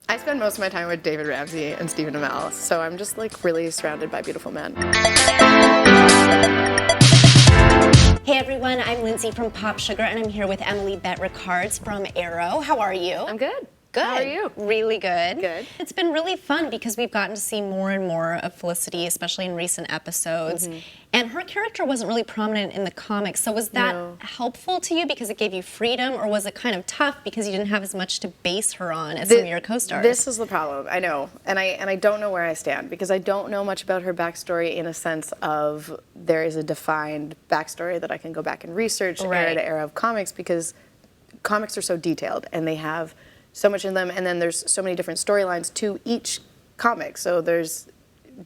I spend most of my time with David Ramsey and Stephen Amell, so I'm just like really surrounded by beautiful men. Hey everyone, I'm Lindsay from POPSUGAR, and I'm here with Emily Bett Rickards from Arrow. How are you? I'm good. Good. How are you? Really good. Good. It's been really fun because we've gotten to see more and more of Felicity, especially in recent episodes. And her character wasn't really prominent in the comics. So was that helpful to you because it gave you freedom, or was it kind of tough because you didn't have as much to base her on as some of your co-stars? This is the problem. I know. And I don't know where I stand because I don't know much about her backstory in a sense of there is a defined backstory that I can go back and research era to era of comics, because comics are so detailed and they have so much in them, and then there's so many different storylines to each comic. So there's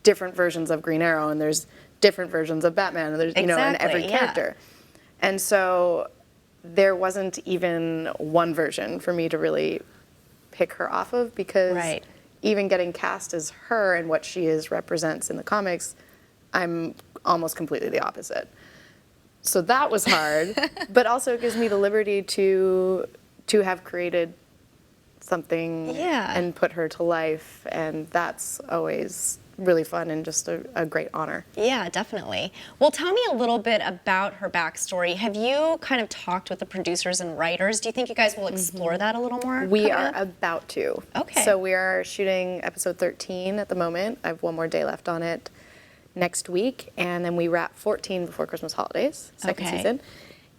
different versions of Green Arrow, and there's different versions of Batman, and there's in every character. And so there wasn't even one version for me to really pick her off of, because even getting cast as her and what she represents in the comics, I'm almost completely the opposite. So that was hard, but also it gives me the liberty to have created something and put her to life, and that's always really fun and just a great honor. Yeah, definitely. Well, tell me a little bit about her backstory. Have you kind of talked with the producers and writers? Do you think you guys will explore that a little more? We are about to. Okay. So we are shooting episode 13 at the moment. I have one more day left on it next week, and then we wrap 14 before Christmas holidays, second season.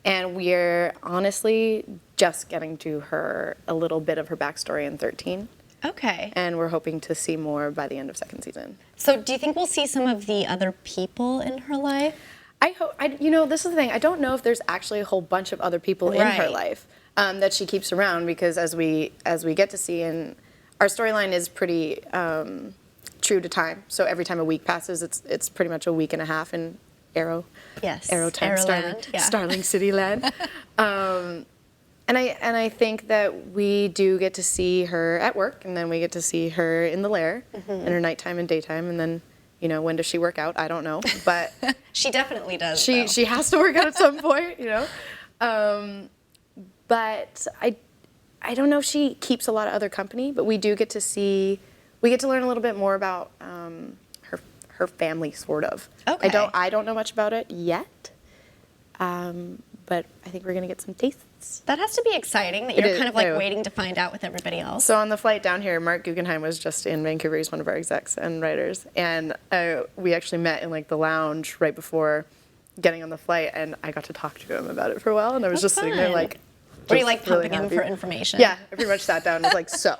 And we're honestly just getting to her, a little bit of her backstory in 13. Okay. And we're hoping to see more by the end of second season. So do you think we'll see some of the other people in her life? I hope, you know, this is the thing. I don't know if there's actually a whole bunch of other people in her life that she keeps around, because as we get to see, and our storyline is pretty true to time. So every time a week passes, it's pretty much a week and a half in Arrow. Yes. Arrow time, Starling City Land. And I think that we do get to see her at work, and then we get to see her in the lair, in her nighttime and daytime, and then, you know, when does she work out? I don't know, but she definitely does. She has to work out at some point, you know. But I don't know if she keeps a lot of other company, but we do get to see, we get to learn a little bit more about her family, sort of. Okay. I don't know much about it yet, but I think we're gonna get some tastes. That has to be exciting, that you're kind of like waiting to find out with everybody else. So on the flight down here, Mark Guggenheim was just in Vancouver. He's one of our execs and writers, and we actually met in like the lounge right before getting on the flight, and I got to talk to him about it for a while, and I was just sitting there like, were you like pumping him for information? Yeah, I pretty much sat down and was like, so.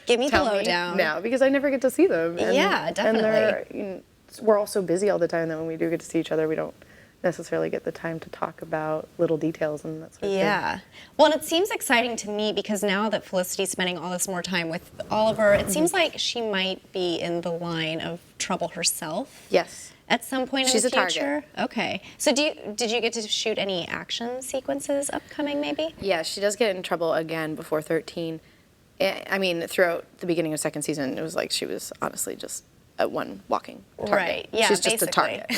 Give me the lowdown. Now, because I never get to see them. And, yeah, definitely. And we're all so busy all the time that when we do get to see each other, we don't necessarily get the time to talk about little details and that sort of thing. Yeah. Well, and it seems exciting to me because now that Felicity's spending all this more time with Oliver, it seems like she might be in the line of trouble herself. Yes. At some point She's in the a future? target. Okay. So did you get to shoot any action sequences upcoming, maybe? Yeah, she does get in trouble again before 13. I mean, throughout the beginning of second season, it was like she was honestly just one walking target. Right, yeah, She's just a target.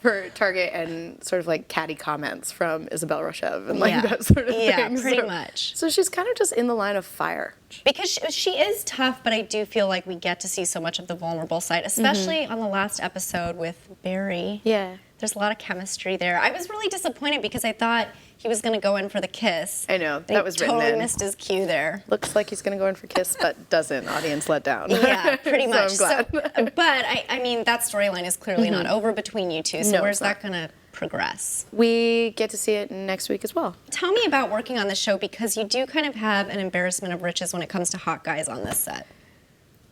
For target and sort of like catty comments from Isabel Rochev and like that sort of thing. Yeah, pretty much. So she's kind of just in the line of fire. Because she is tough, but I do feel like we get to see so much of the vulnerable side, especially on the last episode with Barry. Yeah. There's a lot of chemistry there. I was really disappointed because I thought he was going to go in for the kiss. I know, that was written in. He totally missed his cue there. Looks like he's going to go in for kiss, but doesn't. Audience let down. Yeah, pretty much. So I'm glad. But I mean, that storyline is clearly not over between you two. So where's that going to progress? We get to see it next week as well. Tell me about working on the show, because you do kind of have an embarrassment of riches when it comes to hot guys on this set.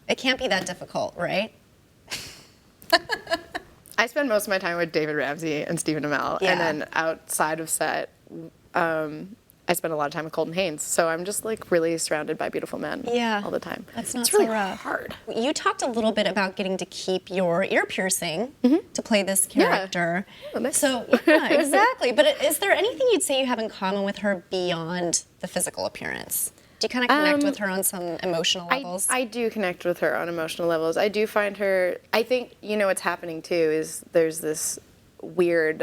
It can't be that difficult, right? I spend most of my time with David Ramsey and Stephen Amell, and then outside of set, I spend a lot of time with Colton Haynes, so I'm just like really surrounded by beautiful men all the time. That's not it's really so rough. Hard. You talked a little bit about getting to keep your ear piercing to play this character. Yeah. Oh, nice. So yeah, exactly. But is there anything you'd say you have in common with her beyond the physical appearance? Do you kind of connect with her on some emotional levels? I do connect with her on emotional levels. I do find her, I think, you know, what's happening too is there's this weird,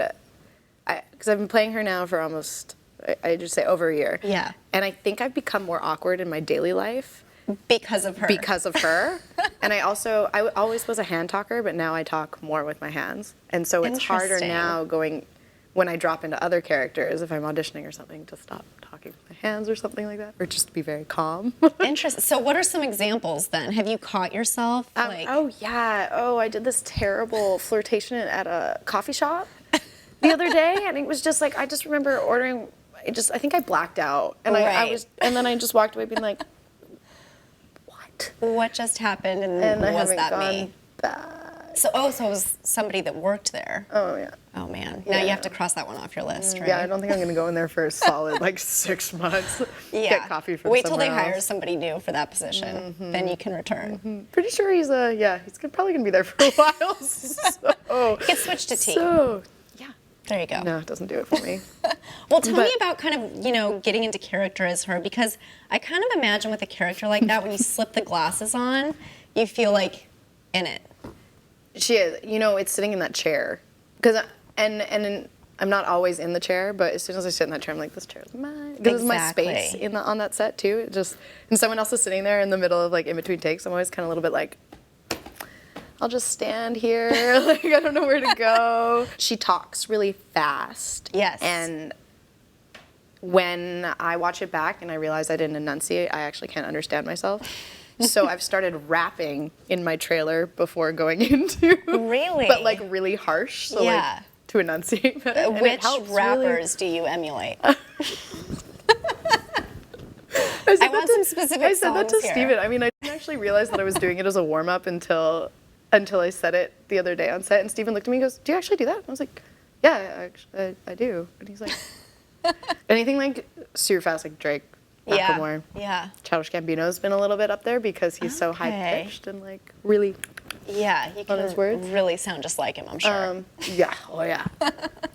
because I've been playing her now for almost, I just say over a year. Yeah. And I think I've become more awkward in my daily life. Because of her. Because of her. And I always was a hand talker, but now I talk more with my hands. And so it's harder now when I drop into other characters, if I'm auditioning or something, to stop talking with my hands or something like that, or just to be very calm. Interesting. So what are some examples then? Have you caught yourself? Oh, yeah. Oh, I did this terrible flirtation at a coffee shop the other day, and it was just like, I just remember ordering, I think I blacked out. And and then I just walked away being like, what? What just happened, and I was haven't that gone me? back. So it was somebody that worked there. Oh, yeah. Oh, man. Now you have to cross that one off your list, right? Yeah, I don't think I'm going to go in there for a solid, 6 months. Yeah. Get coffee from Wait till they somewhere hire else. somebody new for that position. Then you can return. Pretty sure he's probably going to be there for a while. So, Get switched to tea. So, yeah. There you go. No, it doesn't do it for me. Well, tell me about kind of, getting into character as her, because I kind of imagine with a character like that, when you slip the glasses on, you feel like in it. She is. It's sitting in that chair. And I'm not always in the chair, but as soon as I sit in that chair, I'm like, this chair is mine. Because it's my space on that set, too. And someone else is sitting there in the middle of, in between takes, I'm always kind of a little bit like, I'll just stand here. I don't know where to go. She talks really fast. Yes. And when I watch it back and I realize I didn't enunciate, I actually can't understand myself. So I've started rapping in my trailer before going into. Really? But really harsh. So to enunciate better. Which rappers do you emulate? I want some specific I said that to here. Steven. I didn't actually realize that I was doing it as a warm-up until I said it the other day on set. And Steven looked at me and goes, do you actually do that? And I was like, yeah, I do. And he's like, anything super fast, like Drake. Macklemore. Yeah. Childish Gambino's been a little bit up there because he's so high-pitched and really Yeah, you can really sound just like him, I'm sure. Yeah. Oh, yeah.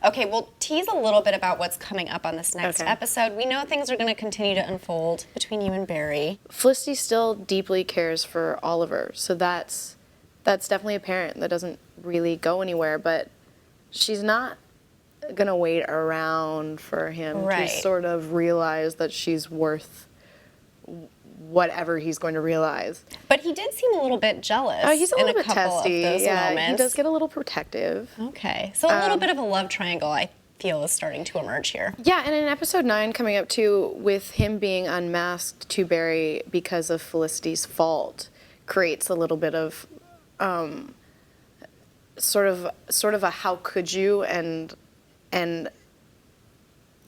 Okay, well, tease a little bit about what's coming up on this next episode. We know things are going to continue to unfold between you and Barry. Felicity still deeply cares for Oliver, so that's definitely apparent. That doesn't really go anywhere, but she's not going to wait around for him to sort of realize that she's worth whatever he's going to realize. But he did seem a little bit jealous. He's a little bit testy. Of those moments. He does get a little protective. Okay, so a little bit of a love triangle, I feel, is starting to emerge here. Yeah, and in episode 9 coming up too, with him being unmasked to Barry because of Felicity's fault, creates a little bit of sort of a how could you and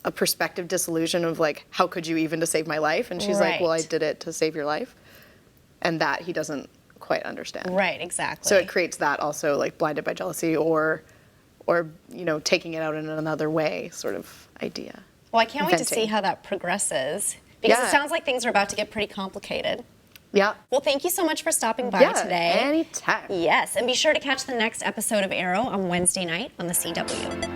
a perspective disillusion of how could you even to save my life? And she's like, well, I did it to save your life. And that he doesn't quite understand. Right, exactly. So it creates that also blinded by jealousy or taking it out in another way sort of idea. Well, I can't wait to see how that progresses because it sounds like things are about to get pretty complicated. Yeah. Well, thank you so much for stopping by today. Anytime. Yes, and be sure to catch the next episode of Arrow on Wednesday night on the CW.